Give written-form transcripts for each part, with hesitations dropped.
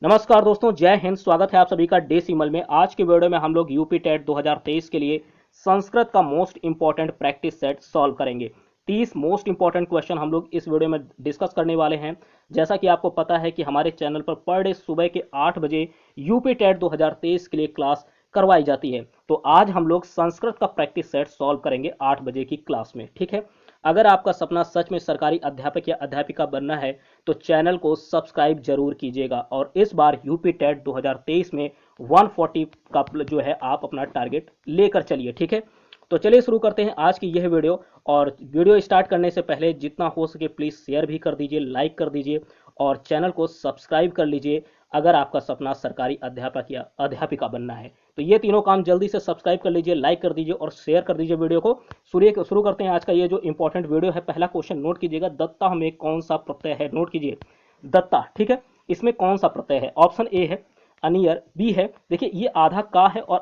नमस्कार दोस्तों, जय हिंद। स्वागत है आप सभी का डेसिमल में। आज के वीडियो में हम लोग यूपी टेट 2023 के लिए संस्कृत का most important practice set solve करेंगे। 30 मोस्ट इंपॉर्टेंट क्वेश्चन हम लोग इस वीडियो में डिस्कस करने वाले हैं। जैसा कि आपको पता है कि हमारे चैनल पर पर डे सुबह के 8 बजे यूपी टेट 2023 के लिए क्लास करवाई जाती है। तो आज हम लोग संस्कृत का प्रैक्टिस सेट सॉल्व करेंगे 8 बजे की क्लास में, ठीक है। अगर आपका सपना सच में सरकारी अध्यापक या अध्यापिका बनना है तो चैनल को सब्सक्राइब जरूर कीजिएगा और इस बार यूपी टेट 2023 में 140 का जो है आप अपना टारगेट लेकर चलिए, ठीक है। तो चलिए शुरू करते हैं आज की यह वीडियो। और वीडियो स्टार्ट करने से पहले जितना हो सके प्लीज़ शेयर भी कर दीजिए, लाइक कर दीजिए और चैनल को सब्सक्राइब कर लीजिए अगर आपका सपना सरकारी अध्यापक या अध्यापिका बनना है। तो ये तीनों काम जल्दी से सब्सक्राइब कर लीजिए, लाइक कर दीजिए और शेयर कर दीजिए वीडियो को। शुरू करते हैं आज का ये जो इंपॉर्टेंट वीडियो है। पहला क्वेश्चन नोट कीजिएगा, दत्ता में कौन सा प्रत्यय है? नोट कीजिए, दत्ता, ठीक है। इसमें कौन सा प्रत्यय है? ऑप्शन ए है अनियर, बी है, देखिए ये आधा का है और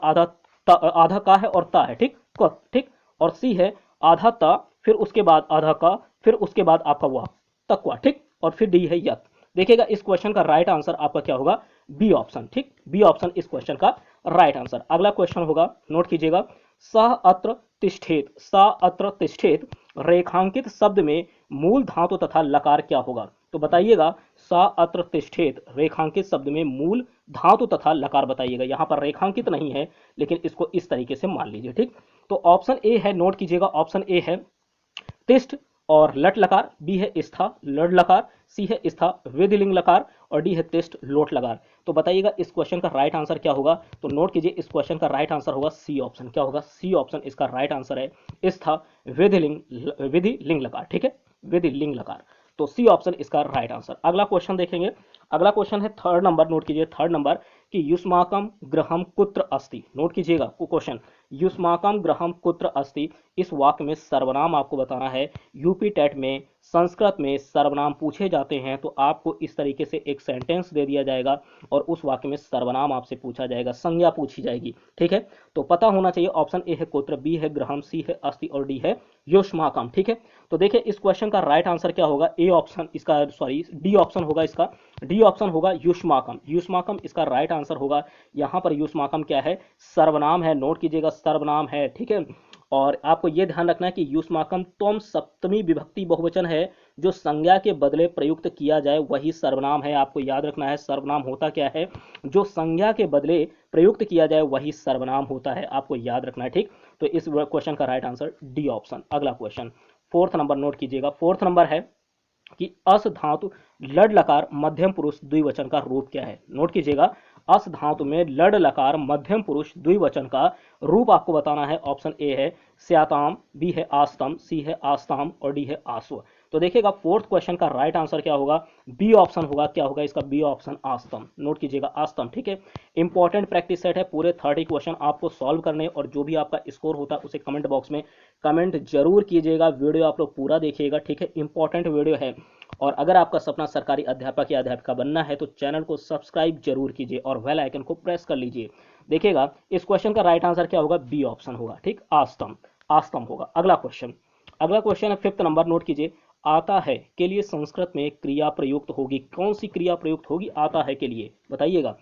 आधा का है और ता है, ठीक ठीक। और सी है आधा ता, फिर उसके बाद आधा का, फिर उसके बाद आपका वाह, तकवा, ठीक। और फिर डी है यत। देखिएगा इस क्वेश्चन का राइट आंसर आपका क्या होगा? बी ऑप्शन, ठीक। बी ऑप्शन इस क्वेश्चन का राइट आंसर। अगला क्वेश्चन होगा, नोट कीजिएगा, स अत्र तिष्ठेत, स अत्र तिष्ठेत रेखांकित शब्द में मूल धातु तथा लकार क्या होगा? तो बताइएगा, स अत्र तिष्ठेत रेखांकित शब्द में मूल धातु तथा लकार बताइएगा। यहां पर रेखांकित नहीं है लेकिन इसको इस तरीके से मान लीजिए, ठीक। तो ऑप्शन ए है, नोट कीजिएगा, ऑप्शन ए है तिष्ठ और लट लकार, बी है स्था लड लकार, सी है स्था विधिलिंग लकार और डी है तिष्ठ लोट लकार। तो बताइएगा इस क्वेश्चन का राइट आंसर क्या होगा? तो नोट कीजिए, इस क्वेश्चन का राइट आंसर होगा सी ऑप्शन। क्या होगा? सी ऑप्शन इसका राइट आंसर है, स्था विधिलिंग लकार, ठीक है, विधिलिंग लकार। तो सी ऑप्शन इसका राइट आंसर। अगला क्वेश्चन देखेंगे। अगला क्वेश्चन है थर्ड नंबर, नोट कीजिए थर्ड नंबर कि युष्माकम ग्रहम कुत्र अस्ति। नोट कीजिएगा क्वेश्चन, युष्माकम ग्रहम कुत्र अस्ति, इस वाक्य में सर्वनाम आपको बताना है। यूपी टेट में संस्कृत में सर्वनाम पूछे जाते हैं तो आपको इस तरीके से एक सेंटेंस दे दिया जाएगा और उस वाक्य में सर्वनाम आपसे पूछा जाएगा, संज्ञा पूछी जाएगी, ठीक है। तो पता होना चाहिए, ऑप्शन ए है कुत्र, बी है ग्रहम, सी है अस्ति और डी है युष्माकम, ठीक है। तो देखिए इस क्वेश्चन का राइट आंसर क्या होगा? ए ऑप्शन इसका, सॉरी डी ऑप्शन होगा इसका, डी ऑप्शन होगा युष्माकम। युष्माकम इसका राइट आंसर होगा। यहां पर युष्माकम क्या है? सर्वनाम है, नोट कीजिएगा, सर्वनाम है, ठीक है। और आपको यह ध्यान रखना है कि युष्माकम त्वम सप्तमी विभक्ति बहुवचन है, जो संज्ञा के बदले प्रयुक्त किया जाए वही सर्वनाम है। आपको याद रखना है सर्वनाम होता क्या है? जो संज्ञा के बदले प्रयुक्त किया जाए वही सर्वनाम होता है, आपको याद रखना है, ठीक। तो इस क्वेश्चन का राइट आंसर डी ऑप्शन। अगला क्वेश्चन फोर्थ नंबर, नोट कीजिएगा, फोर्थ नंबर है कि अस धातु लड लकार मध्यम पुरुष द्विवचन का रूप क्या है? नोट कीजिएगा, अस धातु में लड लकार मध्यम पुरुष द्विवचन का रूप आपको बताना है। ऑप्शन ए है स्याताम, बी है आस्तम, सी है आस्ताम और डी है आस्व। तो देखिएगा फोर्थ क्वेश्चन का राइट आंसर क्या होगा? बी ऑप्शन होगा। क्या होगा इसका? B option, आस्तम। नोट कीजिएगा, आस्तम, ठीक है। इंपॉर्टेंट प्रैक्टिस सेट है, पूरे 30 क्वेश्चन आपको सॉल्व करने और जो भी आपका स्कोर होता है उसे कमेंट बॉक्स में कमेंट जरूर कीजिएगा। वीडियो आप लोग पूरा देखिएगा, ठीक है, इंपॉर्टेंट वीडियो है। और अगर आपका सपना सरकारी अध्यापक या अध्यापिका बनना है तो चैनल को सब्सक्राइब जरूर कीजिए और बेल आइकन को प्रेस कर लीजिए। देखिएगा इस क्वेश्चन का राइट आंसर क्या होगा? बी ऑप्शन होगा, ठीक, आस्तम, आस्तम होगा। अगला क्वेश्चन, अगला क्वेश्चन है फिफ्थ नंबर, नोट कीजिए, आता है के लिए संस्कृत में क्रिया प्रयुक्त होगी। कौन सी क्रिया प्रयुक्त होगी आता है के लिए? बताइएगा।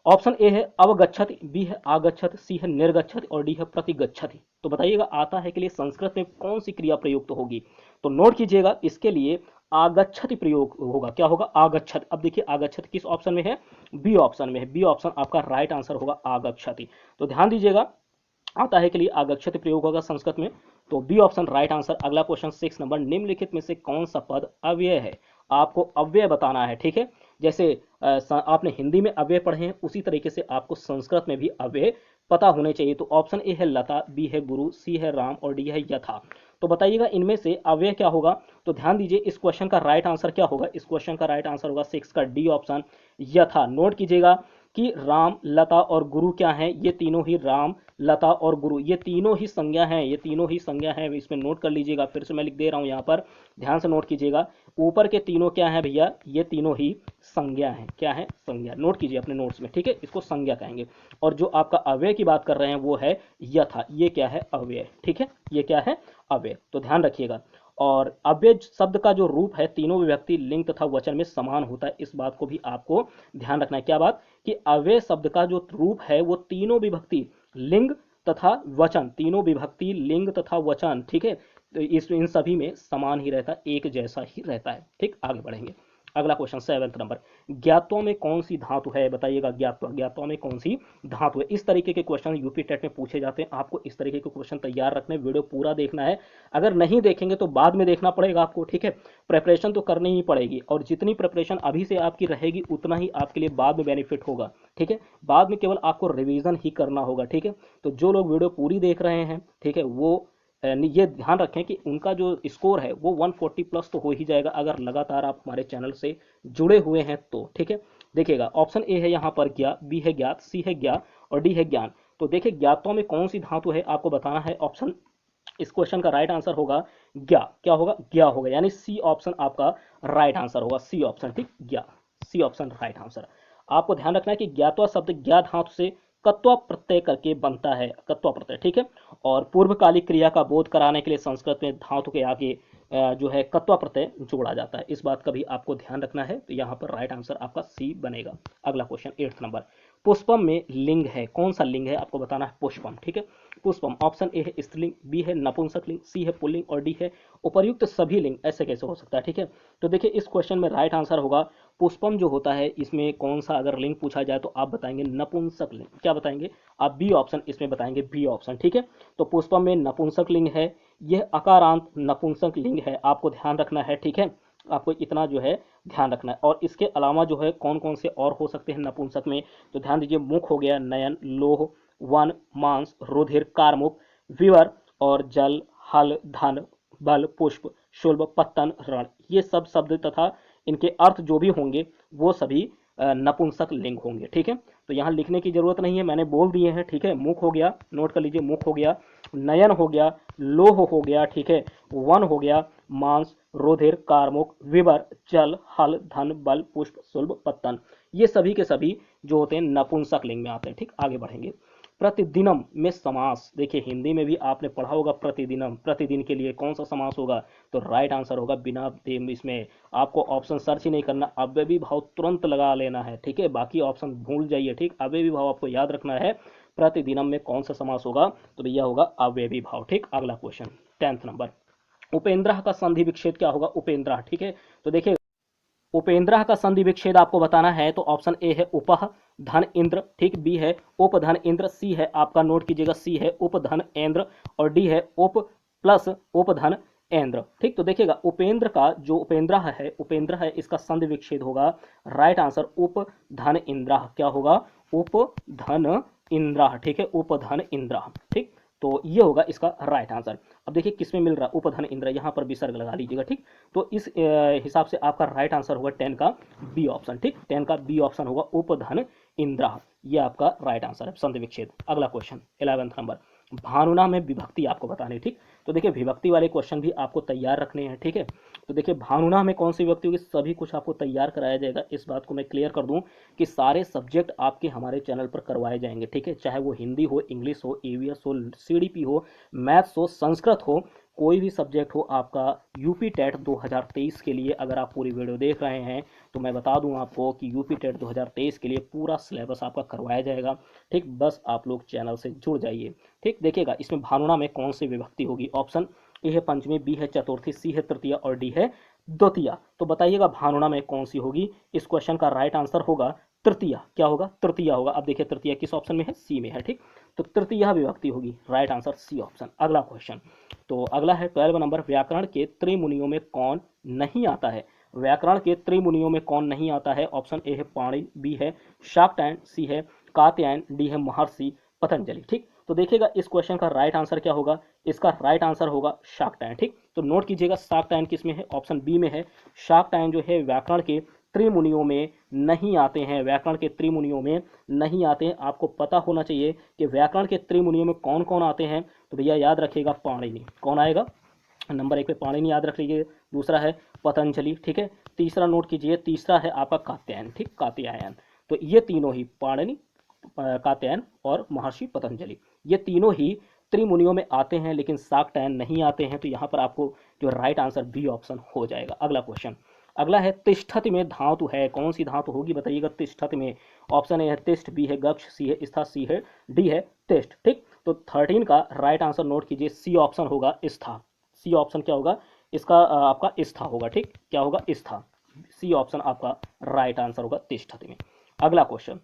ऑप्शन ए है अवगच्छति, बी है आगच्छति, सी है निर्गच्छति और डी है प्रतिगच्छति। तो बताइएगा आता है के लिए संस्कृत में कौन सी क्रिया प्रयुक्त होगी? तो नोट कीजिएगा, इसके लिए आगच्छति प्रयोग होगा। क्या होगा? आगच्छति। अब देखिए आगच्छति किस ऑप्शन में है? बी ऑप्शन में है। बी ऑप्शन आपका राइट आंसर होगा, आगच्छति। तो ध्यान दीजिएगा, आता है के लिए आगच्छति प्रयोग होगा संस्कृत में, तो बी ऑप्शन राइट आंसर। अगला क्वेश्चन 6 नंबर, निम्नलिखित में से कौन सा पद अव्यय है? आपको अव्यय बताना है, ठीक है। जैसे आपने हिंदी में अव्यय पढ़े हैं उसी तरीके से आपको संस्कृत में भी अव्यय पता होने चाहिए। तो ऑप्शन ए है लता, बी है गुरु, सी है राम और डी है यथा। तो बताइएगा इनमें से अव्यय क्या होगा? तो ध्यान दीजिए इस क्वेश्चन का राइट आंसर क्या होगा? इस क्वेश्चन का राइट आंसर होगा 6 का डी ऑप्शन, यथा। नोट कीजिएगा कि राम, लता और गुरु क्या हैं? ये तीनों ही, राम, लता और गुरु, ये तीनों ही संज्ञा हैं, ये तीनों ही संज्ञा हैं। इसमें नोट कर लीजिएगा, फिर से मैं लिख दे रहा हूं यहाँ पर, ध्यान से नोट कीजिएगा। ऊपर के तीनों क्या हैं भैया? ये तीनों ही संज्ञा हैं। क्या है? संज्ञा। नोट कीजिए अपने नोट्स में, ठीक है, इसको संज्ञा कहेंगे। और जो आपका अव्यय की बात कर रहे हैं वो है यथा। ये क्या है? अव्यय, ठीक है, ये क्या है? अव्यय। तो ध्यान रखिएगा। और अव्यय शब्द का जो रूप है तीनों विभक्ति लिंग तथा वचन में समान होता है, इस बात को भी आपको ध्यान रखना है। क्या बात? कि अव्यय शब्द का जो रूप है वो तीनों विभक्ति लिंग तथा वचन, तीनों विभक्ति लिंग तथा वचन, ठीक है, तो इस इन सभी में समान ही रहता है, एक जैसा ही रहता है। ठीक, आगे बढ़ेंगे। अगला क्वेश्चन 7 नंबर, ज्ञातों में कौन सी धातु है? बताइएगा, ज्ञातों में कौन सी धातु है? इस तरीके के क्वेश्चन यूपी टेट में पूछे जाते हैं। आपको इस तरीके के क्वेश्चन तैयार रखने, वीडियो पूरा देखना है। अगर नहीं देखेंगे तो बाद में देखना पड़ेगा आपको, ठीक है। प्रिपरेशन तो करनी ही पड़ेगी, और जितनी प्रिपरेशन अभी से आपकी रहेगी उतना ही आपके लिए बाद में बेनिफिट होगा, ठीक है। बाद में केवल आपको रिवीजन ही करना होगा, ठीक है। तो जो लोग वीडियो पूरी देख रहे हैं, ठीक है, वो ये ध्यान रखें कि उनका जो स्कोर है वो 140 प्लस तो हो ही जाएगा, अगर लगातार आप हमारे चैनल से जुड़े हुए हैं तो, ठीक है। देखिएगा, ऑप्शन ए है यहाँ पर ज्ञा, बी है ज्ञात, सी है ज्ञा और डी है ज्ञान। तो देखिए, ज्ञातों में कौन सी धातु है आपको बताना है। ऑप्शन, इस क्वेश्चन का राइट आंसर होगा ज्ञा। क्या होगा? ज्ञा होगा, यानी सी ऑप्शन आपका राइट आंसर होगा, सी ऑप्शन, ठीक, ज्ञा, सी ऑप्शन राइट आंसर। आपको ध्यान रखना है कि ज्ञातवा शब्द ज्ञा धातु से कत्वा प्रत्यय करके बनता है, कत्वा प्रत्यय, ठीक है। और पूर्वकालिक क्रिया का बोध कराने के लिए संस्कृत में धातु के आगे जो है कत्वा प्रत्यय जोड़ा जाता है, इस बात का भी आपको ध्यान रखना है। तो यहाँ पर राइट आंसर आपका सी बनेगा। अगला क्वेश्चन 8 नंबर, पुष्पम में लिंग है, कौन सा लिंग है आपको बताना है? पुष्पम, ठीक है। पुष्पम, ऑप्शन ए है स्त्रीलिंग, बी है नपुंसक लिंग, सी है पुल्लिंग और डी है उपर्युक्त सभी लिंग। ऐसे कैसे हो सकता है, ठीक है। तो देखिए, इस क्वेश्चन में राइट आंसर होगा पुष्पम जो होता है, इसमें कौन सा अगर लिंग पूछा जाए तो आप बताएंगे नपुंसक लिंग। क्या बताएंगे आप? बी ऑप्शन इसमें बताएंगे, बी ऑप्शन, ठीक है। तो पुष्पम में नपुंसक लिंग है, यह अकारांत नपुंसक लिंग है, आपको ध्यान रखना है, ठीक है। आपको इतना जो है ध्यान रखना है। और इसके अलावा जो है कौन कौन से और हो सकते हैं नपुंसक में, तो ध्यान दीजिए, मुख हो गया, नयन, लोह, वन, मांस, रुधिर, कारमुक, विवर और जल, हल, धन, बल, पुष्प, शुल्ब, पत्तन, रण, ये सब शब्द तथा इनके अर्थ जो भी होंगे वो सभी नपुंसक लिंग होंगे, ठीक है। तो यहाँ लिखने की जरूरत नहीं है, मैंने बोल दिए हैं, ठीक है। मुख हो गया, नोट कर लीजिए, मुख हो गया, नयन हो गया, लोह हो गया, ठीक है, वन हो गया, मांस, रुधिर, कारमुक, विवर, जल, हल, धन, बल, पुष्प, शुल्ब, पत्तन, ये सभी के सभी जो होते हैं नपुंसक लिंग में आते हैं, ठीक। आगे बढ़ेंगे। प्रतिदिनम में समास, देखिए हिंदी में भी आपने पढ़ा होगा प्रतिदिनम, प्रतिदिन के लिए कौन सा समास होगा? तो राइट आंसर होगा बिना इसमें आपको ऑप्शन सर्च ही नहीं करना, अव्ययी भाव तुरंत लगा लेना है, ठीक है। बाकी ऑप्शन भूल जाइए, ठीक। अव्ययी भाव आपको याद रखना है। प्रतिदिनम में कौन सा समास होगा? तो भैया होगा अव्ययी भाव, ठीक। अगला क्वेश्चन 10 नंबर, उपेंद्र का संधि विच्छेद क्या होगा? उपेंद्र, ठीक है। तो देखिए, उपेंद्र का संधि विच्छेद आपको बताना है, तो ऑप्शन ए है उपह धन इंद्र, ठीक, बी है उपधन इंद्र, सी है आपका, नोट कीजिएगा, सी है उपधन इंद्र और डी है उप प्लस उपधन इंद्र, ठीक। तो देखिएगा, उपेंद्र का जो उपेंद्र है इसका संधि विच्छेद होगा, राइट आंसर उपधन इंद्र। क्या होगा? उपधन इंद्र, ठीक है, उपधन इंद्र, ठीक। तो ये होगा इसका राइट आंसर। अब देखिए किसमें मिल रहा है उपधन इंद्र, यहाँ पर विसर्ग लगा लीजिएगा, ठीक। तो इस हिसाब से आपका राइट आंसर होगा 10 का बी ऑप्शन, ठीक। 10 का बी ऑप्शन होगा उपधन इंद्र, ये आपका राइट आंसर है, संधि विच्छेद। अगला क्वेश्चन 11 नंबर, भानुना में विभक्ति आपको बतानी, ठीक। तो देखिए, विभक्ति वाले क्वेश्चन भी आपको तैयार रखने हैं, ठीक है। तो देखिए, भानुना में कौन सी विभक्ति होगी, सभी कुछ आपको तैयार कराया जाएगा। इस बात को मैं क्लियर कर दूं कि सारे सब्जेक्ट आपके हमारे चैनल पर करवाए जाएंगे, ठीक है। चाहे वो हिंदी हो, इंग्लिश हो, ईवीएस हो, सीडीपी हो, मैथ्स हो, संस्कृत हो, कोई भी सब्जेक्ट हो आपका यूपी टेट 2023 के लिए, अगर आप पूरी वीडियो देख रहे हैं तो मैं बता दूं आपको कि यूपी टेट 2023 के लिए पूरा सिलेबस आपका करवाया जाएगा, ठीक। बस आप लोग चैनल से जुड़ जाइए, ठीक। देखिएगा, इसमें भानुना में कौन सी विभक्ति होगी, ऑप्शन ए है पंचमी, बी है चतुर्थी, सी है तृतीया और डी है द्वितीया। तो बताइएगा भानुना में कौन सी होगी? इस क्वेश्चन का राइट आंसर होगा तृतीया। क्या होगा? तृतीया होगा। अब देखिए, तृतीया किस ऑप्शन में है? सी में है, ठीक। तो तृतीया विभक्ति होगी, राइट आंसर सी ऑप्शन। अगला क्वेश्चन, तो अगला है 12 नंबर, व्याकरण के त्रिमुनियों में कौन नहीं आता है? व्याकरण के त्रिमुनियों में कौन नहीं आता है? ऑप्शन ए है पाणि, बी है शाक्टायन, सी है कात्यायन, डी है महर्षि पतंजलि, ठीक। तो देखिएगा, इस क्वेश्चन का राइट आंसर क्या होगा? इसका राइट आंसर होगा शाक्टायन, ठीक। तो नोट कीजिएगा, शाक्टायन किस में है? ऑप्शन बी में है। शाक्टायन जो है व्याकरण के त्रिमुनियों में नहीं आते हैं, व्याकरण के त्रिमुनियों में नहीं आते हैं। आपको पता होना चाहिए कि व्याकरण के त्रिमुनियों में कौन कौन आते हैं। तो भैया याद रखिएगा, पाणिनि। कौन आएगा? नंबर 1 पे पाणिनि याद रख लीजिए, दूसरा है पतंजलि, ठीक है, तीसरा नोट कीजिए, तीसरा है आपका कात्यायन, ठीक, कात्यायन। तो ये तीनों ही, पाणिनि, कात्यायन और महर्षि पतंजलि, ये तीनों ही त्रिमुनियों में आते हैं लेकिन शाक्टायन नहीं आते हैं, तो यहाँ पर आपको जो राइट आंसर बी ऑप्शन हो जाएगा। अगला क्वेश्चन, अगला है तिष्ठति में धातु है, कौन सी धातु होगी बताइएगा तिष्ठति में। ऑप्शन ए है तिष्ठ, बी है गक्ष, सी है स्था, सी है डी है टेस्ट। ठीक, तो 13 का राइट आंसर नोट कीजिए, सी ऑप्शन होगा स्था। सी ऑप्शन क्या होगा इसका, आपका स्था होगा। ठीक, क्या होगा स्था, सी ऑप्शन आपका राइट आंसर होगा तिष्ठति में। अगला क्वेश्चन,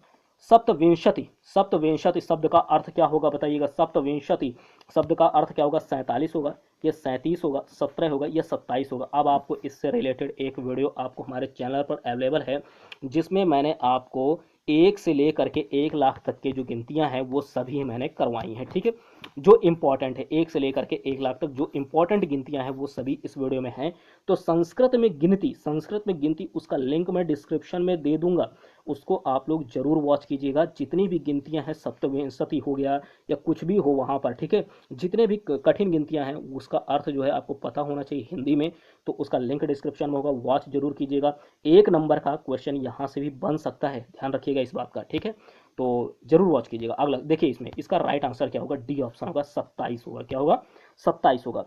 सप्तविंशति, सप्तविंशति शब्द का अर्थ क्या होगा बताइएगा। सप्तविंशति शब्द का अर्थ क्या होगा, 47 होगा या 37 होगा, 17 होगा या 27 होगा। अब आपको इससे रिलेटेड एक वीडियो आपको हमारे चैनल पर अवेलेबल है, जिसमें मैंने आपको 1 से लेकर के 1 लाख तक के जो गिनतियां हैं वो सभी मैंने करवाई हैं। ठीक है, जो इंपॉर्टेंट है 1 से लेकर के 1 लाख तक जो इंपॉर्टेंट गिनतियां हैं वो सभी इस वीडियो में हैं। तो संस्कृत में गिनती उसका लिंक मैं डिस्क्रिप्शन में दे दूंगा, उसको आप लोग जरूर वॉच कीजिएगा। जितनी भी गिनतियां हैं, सप्तविंशति हो गया या कुछ भी हो वहाँ पर, ठीक है, जितने भी कठिन गिनतियां हैं उसका अर्थ जो है आपको पता होना चाहिए हिंदी में, तो उसका लिंक डिस्क्रिप्शन में होगा, वॉच जरूर कीजिएगा। 1 नंबर का क्वेश्चन यहाँ से भी बन सकता है, ध्यान रखिएगा इस बात का। ठीक है, तो जरूर वॉच कीजिएगा। अगला देखिए, इसमें इसका राइट आंसर क्या होगा, डी ऑप्शन होगा, 27 होगा। क्या होगा, 27 होगा।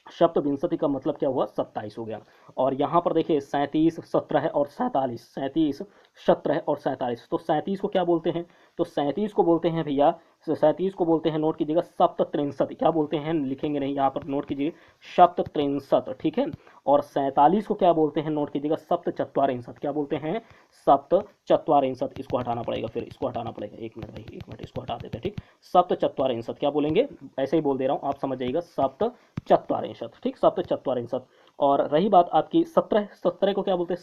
सप्तविंशति का मतलब क्या हुआ, 27 हो गया। और यहाँ पर देखिए 37, 17 और 47, 37, 17 और 47, तो 37 को क्या बोलते हैं, तो 37 को बोलते हैं भैया, 37 को बोलते हैं, नोट कीजिएगा, सप्तत्रिंशत। क्या बोलते हैं, लिखेंगे नहीं यहाँ पर, नोट कीजिए, सप्तत्रिंशत। ठीक है, और 47 को क्या बोलते हैं, नोट कीजिएगा, सप्तचत्वारिंशत। क्या बोलते हैं, सप्तचत्वारिंशत। इसको हटाना पड़ेगा, फिर इसको हटाना पड़ेगा, 1 मिनट भाई, 1 मिनट, इसको हटा देते हैं। ठीक, सप्तचत्वारिंशत क्या बोलेंगे, ऐसे ही बोल दे रहा हूँ, आप समझ जाइएगा, सप्तचत्वारिंशत। ठीक, सप्तचत्वारिंशत। और रही बात आपकी 17 को क्या बोलते हैं,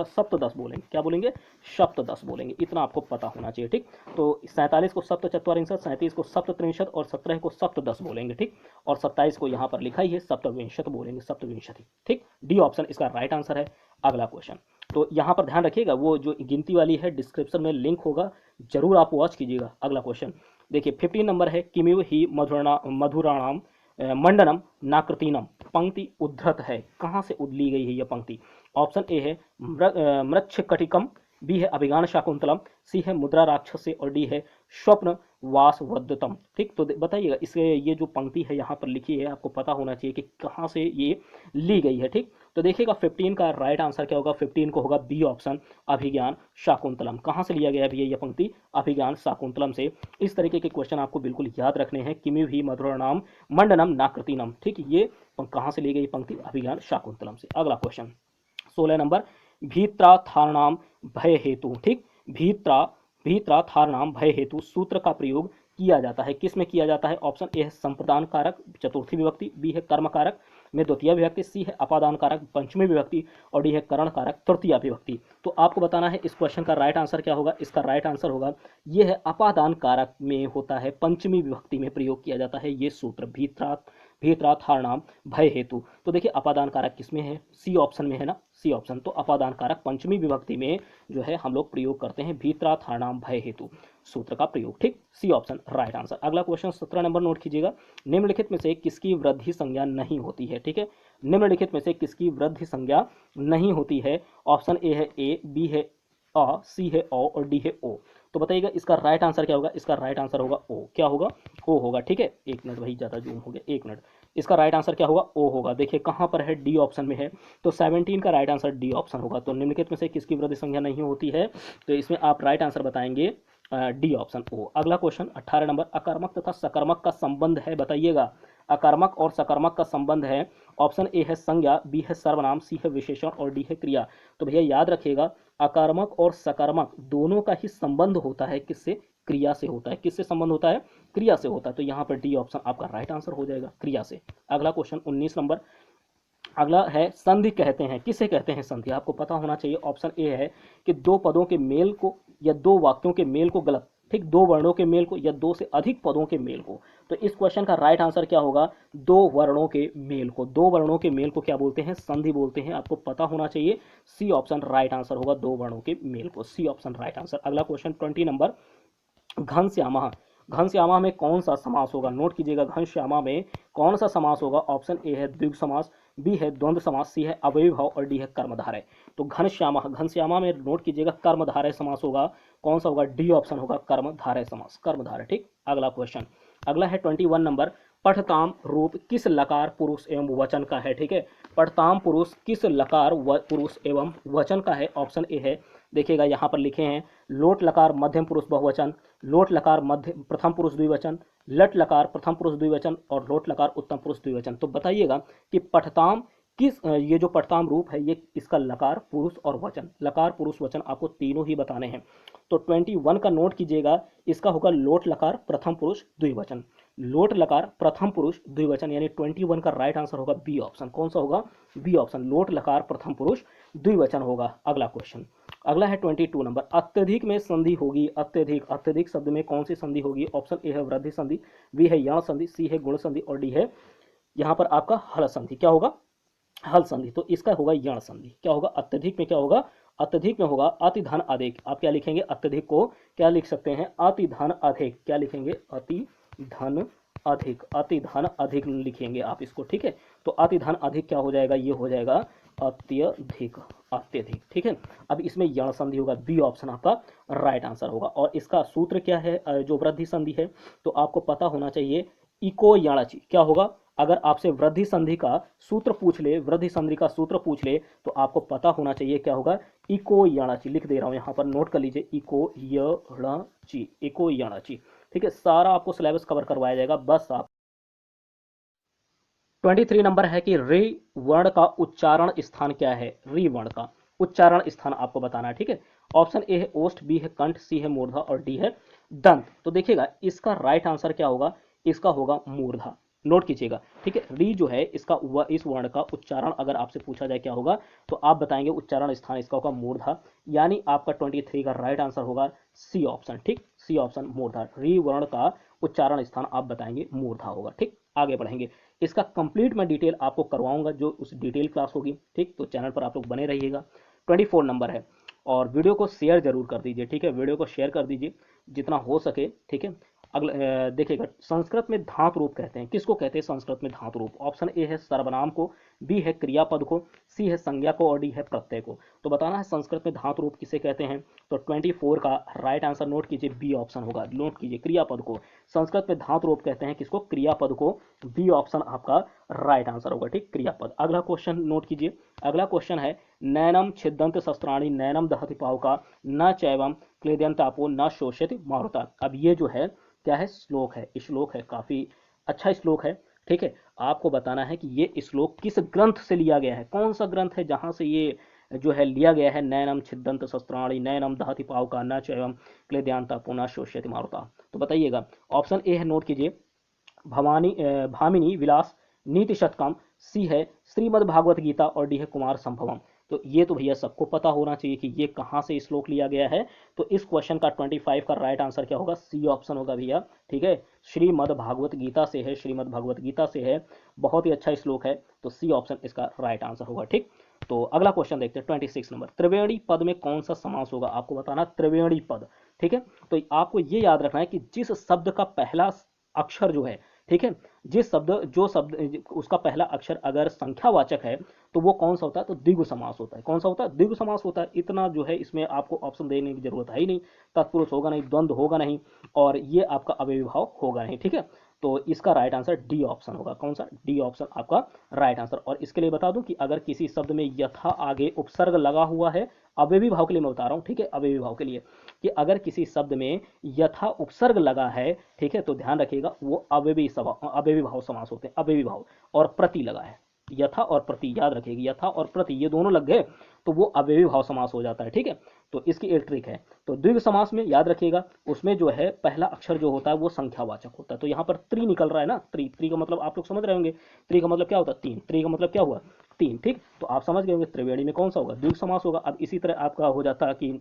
सप्तदश बोलेंगे। क्या बोलेंगे, सप्तदश बोलेंगे। इतना आपको पता होना चाहिए। ठीक, तो 47 को सप्तचत्वारिंशत, 37 को सप्तत्रिंशत और 17 को सप्तदश बोलेंगे। ठीक, और 27 को यहाँ पर लिखा ही है, सप्तविंशत बोलेंगे, सप्तविंशति। ठीक, डी ऑप्शन इसका राइट आंसर है। अगला क्वेश्चन, तो यहाँ पर ध्यान रखिएगा, वो जो गिनती वाली है डिस्क्रिप्शन में लिंक होगा, जरूर आप वॉच कीजिएगा। अगला क्वेश्चन देखिए, 15 नंबर है, किमिव ही मधुराणाम मंडनम नाकृतीनम। पंक्ति उद्धृत है, कहाँ से ली गई है यह पंक्ति। ऑप्शन ए है मृच्छकटिकम, बी है अभिज्ञान शाकुंतलम, सी है मुद्रा राक्षसे और डी है स्वप्न वासवदतम। ठीक, तो बताइएगा इसके, ये जो पंक्ति है यहाँ पर लिखी है, आपको पता होना चाहिए कि कहाँ से ये ली गई है। ठीक, तो देखिएगा 15 का राइट आंसर क्या होगा, 15 को होगा बी ऑप्शन, अभिज्ञान शाकुंतलम। कहाँ से लिया गया है ये पंक्ति, अभिज्ञान शाकुंतलम से। इस तरीके के क्वेश्चन आपको बिल्कुल याद रखने हैं, किमिव ही मधुराणाम मंडनम नाकृतीनम। ठीक, ये कहाँ से ली गई पंक्ति, अभिज्ञान शाकुंतलम से। अगला क्वेश्चन 16 नंबर, भीत्रार्थानाम भय हेतु। ठीक, भीत्रार्थानाम भय हेतु सूत्र का प्रयोग किया जाता है, किस में किया जाता है। ऑप्शन ए है संप्रदान कारक, चतुर्थी विभक्ति, बी है कर्म कारक में द्वितीय विभक्ति, सी है अपादान कारक पंचमी विभक्ति और डी है करण कारक तृतीय विभक्ति। तो आपको बताना है इस क्वेश्चन का राइट आंसर क्या होगा। इसका राइट आंसर होगा, ये है अपादान कारक में होता है, पंचमी विभक्ति में प्रयोग किया जाता है ये सूत्र, भीत्रार्थानाम भय हेतु। तो देखिए अपादान कारक किसमें है, सी ऑप्शन में है ना, सी ऑप्शन। तो अपादान कारक पंचमी विभक्ति में जो है हम लोग प्रयोग करते हैं, भीत्रार्थानाम भय हेतु सूत्र का प्रयोग। ठीक, सी ऑप्शन राइट आंसर। अगला क्वेश्चन 17 नंबर नोट कीजिएगा, निम्नलिखित में से किसकी वृद्धि संज्ञा नहीं होती है। ठीक है, निम्नलिखित में से किसकी वृद्धि संज्ञा नहीं होती है। ऑप्शन ए है ए, बी है अ, सी है औ और डी है ओ। तो बताइएगा इसका राइट आंसर क्या होगा, इसका राइट आंसर होगा ओ। क्या होगा, ओ होगा। ठीक है, 1 मिनट भाई, ज़्यादा जूम हो गया, 1 मिनट। इसका राइट आंसर क्या होगा, ओ होगा। देखिए कहाँ पर है, डी ऑप्शन में है, तो 17 का राइट आंसर डी ऑप्शन होगा। तो निम्नलिखित में से किसकी वृद्धि संज्ञा नहीं होती है, तो इसमें आप राइट आंसर बताएंगे डी ऑप्शन ओ। अगला क्वेश्चन 18 नंबर, अकर्मक तथा सकर्मक का संबंध है, बताइएगा अकर्मक और सकर्मक का संबंध है। ऑप्शन ए है संज्ञा, बी है सर्वनाम, सी है विशेषण और डी है क्रिया। तो भैया याद रखिएगा, अकर्मक और सकर्मक दोनों का ही संबंध होता है, किससे, क्रिया से होता है। किससे संबंध होता है, क्रिया से होता है। तो यहाँ पर डी ऑप्शन आपका राइट आंसर हो जाएगा, क्रिया से। अगला क्वेश्चन 19 नंबर, अगला है संधि कहते हैं, किसे कहते हैं संधि, आपको पता होना चाहिए। ऑप्शन ए है कि दो पदों के मेल को या दो वाक्यों के मेल को, गलत, ठीक, दो वर्णों के मेल को या दो से अधिक पदों के मेल को। तो इस क्वेश्चन का राइट आंसर क्या होगा, दो वर्णों के मेल को, दो वर्णों के मेल को क्या बोलते हैं, संधि बोलते हैं। आपको पता होना चाहिए, सी ऑप्शन राइट आंसर होगा, दो वर्णों के मेल को, सी ऑप्शन राइट आंसर। अगला क्वेश्चन 20 नंबर, घनश्यामा, घनश्यामा में कौन सा समास होगा, नोट कीजिएगा, घनश्यामा में कौन सा समास होगा। ऑप्शन ए है द्विगु समास, बी है द्वंद्व समास, सी है अव्ययीभाव और डी है कर्मधारय। तो घनश्यामा, घनश्यामा में नोट कीजिएगा कर्मधारय समास होगा। कौन सा होगा, डी ऑप्शन होगा, कर्मधारय समास, कर्मधारय। ठीक, अगला क्वेश्चन अगला है 21 नंबर, पठताम रूप किस लकार पुरुष एवं वचन का है। ठीक है, पठताम पुरुष किस लकार पुरुष एवं वचन का है। ऑप्शन ए है, देखिएगा यहाँ पर लिखे हैं, लोट लकार मध्यम पुरुष बहुवचन, लोट लकार मध्य प्रथम पुरुष द्विवचन, लट लकार प्रथम पुरुष द्विवचन और लोट लकार उत्तम पुरुष द्विवचन। तो बताइएगा कि पठताम ये जो पठताम रूप है ये इसका लकार पुरुष और वचन, लकार पुरुष वचन आपको तीनों ही बताने हैं। तो 21 का नोट कीजिएगा, इसका होगा लोट लकार प्रथम पुरुष द्विवचन, लोट लकार प्रथम पुरुष द्विवचन, यानी 21 का राइट आंसर होगा बी ऑप्शन। कौन सा होगा? बी ऑप्शन, लोट लकार प्रथम पुरुष द्विवचन होगा। अगला क्वेश्चन, अगला है 22 नंबर, अत्यधिक में संधि होगी। अत्यधिक, अत्यधिक शब्द में कौन सी संधि होगी। ऑप्शन ए है वृद्धि संधि, बी है यण संधि, सी है गुण संधि और डी है यहाँ पर आपका हल संधि। क्या होगा? हल संधि। तो इसका होगा यण संधि। क्या होगा? अत्यधिक में क्या होगा? अत्यधिक में होगा अति धन अधिक। आप क्या लिखेंगे? अत्यधिक को क्या लिख सकते हैं? अति धन अधिक। क्या लिखेंगे? अति धन अधिक, अति धन अधिक लिखेंगे आप इसको। ठीक है, तो अति धन अधिक क्या हो जाएगा? ये हो जाएगा अत्यधिक, अत्यधिक। ठीक है, अब इसमें यण संधि होगा, बी ऑप्शन आपका राइट आंसर होगा। और इसका सूत्र क्या है जो वृद्धि संधि है? तो आपको पता होना चाहिए, इको यणचि। क्या होगा? अगर आपसे वृद्धि संधि का सूत्र पूछ ले, वृद्धि संधि का सूत्र पूछ ले, तो आपको पता होना चाहिए क्या होगा? इको यणचि। लिख दे रहा हूं यहां पर, नोट कर लीजिए, इको यणचि, इको यणचि। ठीक है, सारा आपको सिलेबस कवर करवाया जाएगा, बस आप 23 नंबर है कि री वर्ण का उच्चारण स्थान क्या है। री वर्ण का उच्चारण स्थान आपको बताना है। ठीक है, ऑप्शन ए है ओष्ठ, बी है कंठ, सी है मूर्धा और डी है दंत। तो देखिएगा इसका राइट आंसर क्या होगा? इसका होगा मूर्धा। नोट कीजिएगा। ठीक है, री जो है इसका इस वर्ण का उच्चारण अगर आपसे पूछा जाए क्या होगा, तो आप बताएंगे उच्चारण स्थान इसका होगा मूर्धा, यानी आपका 23 का राइट आंसर होगा सी ऑप्शन। ठीक, सी ऑप्शन मूर्धा, री वर्ण का उच्चारण स्थान आप बताएंगे मूर्धा होगा। ठीक, आगे बढ़ेंगे, इसका कंप्लीट मैं डिटेल आपको करवाऊंगा जो उस डिटेल क्लास होगी। ठीक, तो चैनल पर आप लोग बने रहिएगा। 24 नंबर है, और वीडियो को शेयर जरूर कर दीजिए। ठीक है, वीडियो को शेयर कर दीजिए जितना हो सके। ठीक है, अगला देखिएगा, संस्कृत में धातु रूप कहते हैं, किसको कहते हैं संस्कृत में धातु रूप? ऑप्शन ए है सर्वनाम को, बी है क्रियापद को, सी है संज्ञा को और डी है प्रत्यय को। तो बताना है संस्कृत में धातु रूप किसे कहते हैं। तो 24 का राइट आंसर नोट कीजिए, बी ऑप्शन होगा। नोट कीजिए, क्रियापद को संस्कृत में धातु रूप कहते हैं, किसको? क्रियापद को। बी ऑप्शन आपका राइट आंसर होगा। ठीक, क्रियापद। अगला क्वेश्चन नोट कीजिए, अगला क्वेश्चन है, नैनम छिदंत शस्त्राणी नैनम दहति पावका न चैवम क्लेदयंतापो न शोषयति मारुता। अब ये जो है क्या है? श्लोक है, श्लोक है, काफी अच्छा श्लोक है। ठीक है, आपको बताना है कि ये श्लोक किस ग्रंथ से लिया गया है, कौन सा ग्रंथ है जहां से ये जो है लिया गया है। नैनम छिदंत शस्त्राणी नैनम दहति पावका न चैवम क्लेदयंतापो न शोषयति मारुता। तो बताइएगा, ऑप्शन ए है, नोट कीजिए, भामिनी विलास नीति शतकम, सी है श्रीमद् भागवत गीता और डी है कुमार संभवम। तो ये तो भैया सबको पता होना चाहिए कि ये कहाँ से श्लोक लिया गया है। तो इस क्वेश्चन का 25 का राइट आंसर क्या होगा? सी ऑप्शन होगा भैया। ठीक है, श्रीमद् भागवत गीता से है, श्रीमद् भागवत गीता से है, बहुत ही अच्छा श्लोक है। तो सी ऑप्शन इसका राइट आंसर होगा। ठीक, तो अगला क्वेश्चन देखते हैं 26 नंबर, त्रिवेणी पद में कौन सा समास होगा? आपको बताना त्रिवेणी पद। ठीक है, तो आपको ये याद रखना है कि जिस शब्द का पहला अक्षर जो है, ठीक है, जो शब्द उसका पहला अक्षर अगर संख्यावाचक है तो वो कौन सा होता है? तो द्विगु समास होता है। कौन सा होता है? द्विगु समास होता है। इतना जो है इसमें आपको ऑप्शन देने की जरूरत है ही नहीं, तत्पुरुष होगा नहीं, द्वंद्व होगा नहीं, और ये आपका अव्ययी भाव होगा नहीं। ठीक है, तो इसका राइट आंसर डी ऑप्शन होगा। कौन सा? डी ऑप्शन आपका राइट आंसर। और इसके लिए बता दूं कि अगर किसी शब्द में यथा आगे उपसर्ग लगा हुआ है, अव्ययी भाव के लिए मैं बता रहा हूं, ठीक है, अव्ययी भाव के लिए, कि अगर किसी शब्द में यथा उपसर्ग लगा है, ठीक है, तो ध्यान रखिएगा वो अव्ययी भाव समास होते हैं। अव्ययी भाव और प्रति लगा है, यथा और प्रति, याद रखिएगा, यथा और प्रति ये दोनों लग गए तो वो अव्ययी भाव समास हो जाता है। ठीक है, तो इसकी एक ट्रिक है। तो द्विगु समास में याद रखिएगा, उसमें जो है पहला अक्षर जो होता है वो संख्यावाचक होता है। तो यहाँ पर त्रि निकल रहा है ना, त्रि का मतलब आप लोग समझ रहे होंगे, त्रि का मतलब क्या होता है? तीन। त्रि का मतलब क्या हुआ? तीन। ठीक, तो आप समझ गए होंगे त्रिवेणी में कौन सा होगा? द्विगु समास होगा। अब इसी तरह आपका हो जाता है कि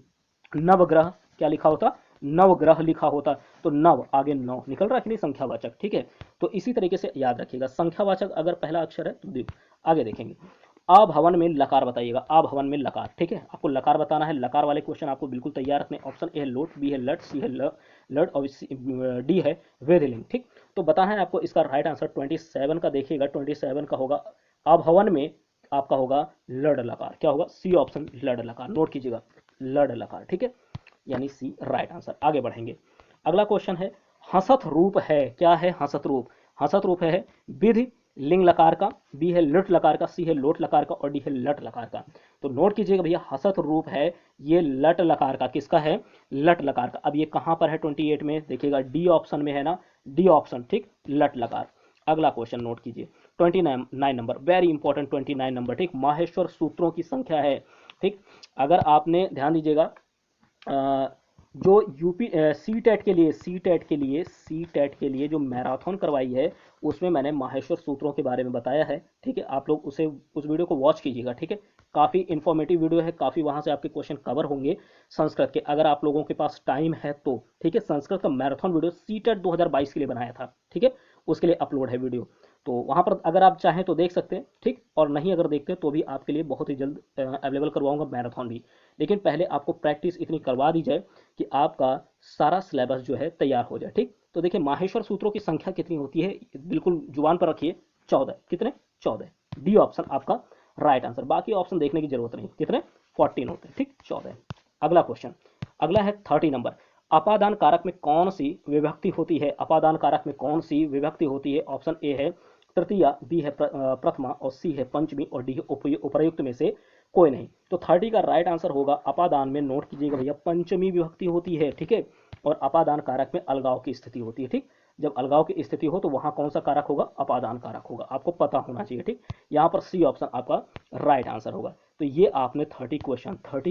नवग्रह, क्या लिखा होता? नवग्रह लिखा होता। तो नव आगे नौ निकल रहा है कि नहीं, संख्यावाचक। ठीक है, तो इसी तरीके से याद रखिएगा, संख्यावाचक अगर पहला अक्षर है तो द्विगु। आगे देखेंगे, अभवन में लकार बताइएगा, अभवन में लकार। ठीक है, आपको लकार बताना है। लकार वाले क्वेश्चन आपको बिल्कुल तैयार रखने। ऑप्शन ए है लोट, बी है लट, सी है लड और डी है वेदलिंग। ठीक, तो बताना है आपको इसका राइट आंसर 27 का। देखिएगा 27 का होगा अभवन में आपका होगा लड लकार। क्या होगा? सी ऑप्शन लड लकार। नोट कीजिएगा, लड लकार। ठीक है, यानी सी राइट आंसर। आगे बढ़ेंगे, अगला क्वेश्चन है, हसत रूप है, क्या है हसत रूप? हसत रूप है विधि लिंग लकार का, बी है लुट लकार का, सी है लोट लकार का और डी है लट लकार का। तो नोट कीजिएगा भैया, हसत रूप है ये लट लकार का, किसका है? लट लकार का। अब ये कहां पर है 28 में? देखिएगा डी ऑप्शन में है ना, डी ऑप्शन, ठीक, लट लकार। अगला क्वेश्चन नोट कीजिए 29 नंबर, वेरी इंपॉर्टेंट 29 नंबर, ठीक, माहेश्वर सूत्रों की संख्या है, ठीक। अगर आपने ध्यान दीजिएगा, जो यूपी सी टेट के लिए, सी टेट के लिए जो मैराथन करवाई है, उसमें मैंने माहेश्वर सूत्रों के बारे में बताया है, ठीक है। आप लोग उस वीडियो को वॉच कीजिएगा, ठीक है। काफ़ी इंफॉर्मेटिव वीडियो है, काफ़ी वहाँ से आपके क्वेश्चन कवर होंगे संस्कृत के, अगर आप लोगों के पास टाइम है तो, ठीक है। संस्कृत का मैराथन वीडियो सी टेट 2022 के लिए बनाया था, ठीक है, उसके लिए अपलोड है वीडियो, तो वहाँ पर अगर आप चाहें तो देख सकते हैं, ठीक। और नहीं अगर देखते तो भी आपके लिए बहुत ही जल्द अवेलेबल करवाऊंगा मैराथन भी, लेकिन पहले आपको प्रैक्टिस इतनी करवा दी जाए कि आपका सारा सिलेबस जो है तैयार हो जाए, ठीक। तो देखिए माहेश्वर सूत्रों की संख्या कितनी होती है, बिल्कुल जुबान पर रखिए, 14। कितने? 14। डी ऑप्शन आपका राइट आंसर, बाकी ऑप्शन देखने की जरूरत नहीं, कितने? 14 होते हैं, ठीक, 14। अगला क्वेश्चन, अगला है 30 नंबर, अपादान कारक में कौन सी विभक्ति होती है? अपादान कारक में कौन सी विभक्ति होती है? ऑप्शन ए है तृतीया, बी है प्रथमा और सी है पंचमी और डी है उपर्युक्त में से कोई नहीं। तो 30 का राइट आंसर होगा अपादान में, नोट कीजिएगा भैया, पंचमी विभक्ति होती है, ठीक है। और अपादान कारक में अलगाव की स्थिति होती है, ठीक। जब अलगाव की स्थिति हो तो वहां कौन सा कारक होगा? अपादान कारक होगा, आपको पता होना चाहिए, ठीक। यहाँ पर सी ऑप्शन आपका राइट आंसर होगा। तो ये आपने 30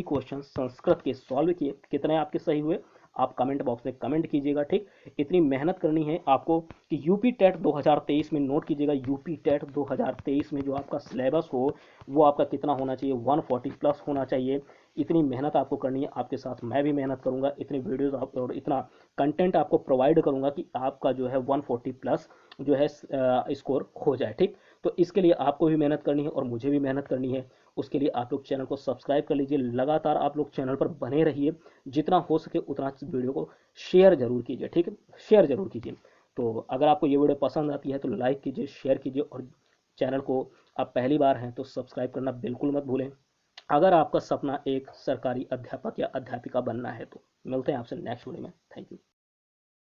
क्वेश्चन संस्कृत के सॉल्व किए, कितने आपके सही हुए आप कमेंट बॉक्स में कमेंट कीजिएगा, ठीक। इतनी मेहनत करनी है आपको कि यूपी टेट 2023 में, नोट कीजिएगा यूपी टेट 2023 में जो आपका सिलेबस हो वो आपका कितना होना चाहिए? 140 प्लस होना चाहिए। इतनी मेहनत आपको करनी है, आपके साथ मैं भी मेहनत करूंगा, इतनी वीडियोस आप और इतना कंटेंट आपको प्रोवाइड करूंगा कि आपका जो है 140 प्लस जो है स्कोर हो जाए, ठीक। तो इसके लिए आपको भी मेहनत करनी है और मुझे भी मेहनत करनी है। उसके लिए आप लोग चैनल को सब्सक्राइब कर लीजिए, लगातार आप लोग चैनल पर बने रहिए, जितना हो सके उतना वीडियो को शेयर जरूर कीजिए, ठीक है, शेयर जरूर कीजिए। तो अगर आपको ये वीडियो पसंद आती है तो लाइक कीजिए, शेयर कीजिए और चैनल को आप पहली बार हैं तो सब्सक्राइब करना बिल्कुल मत भूलें। अगर आपका सपना एक सरकारी अध्यापक या अध्यापिका बनना है तो मिलते हैं आपसे नेक्स्ट वीडियो में। Thank you.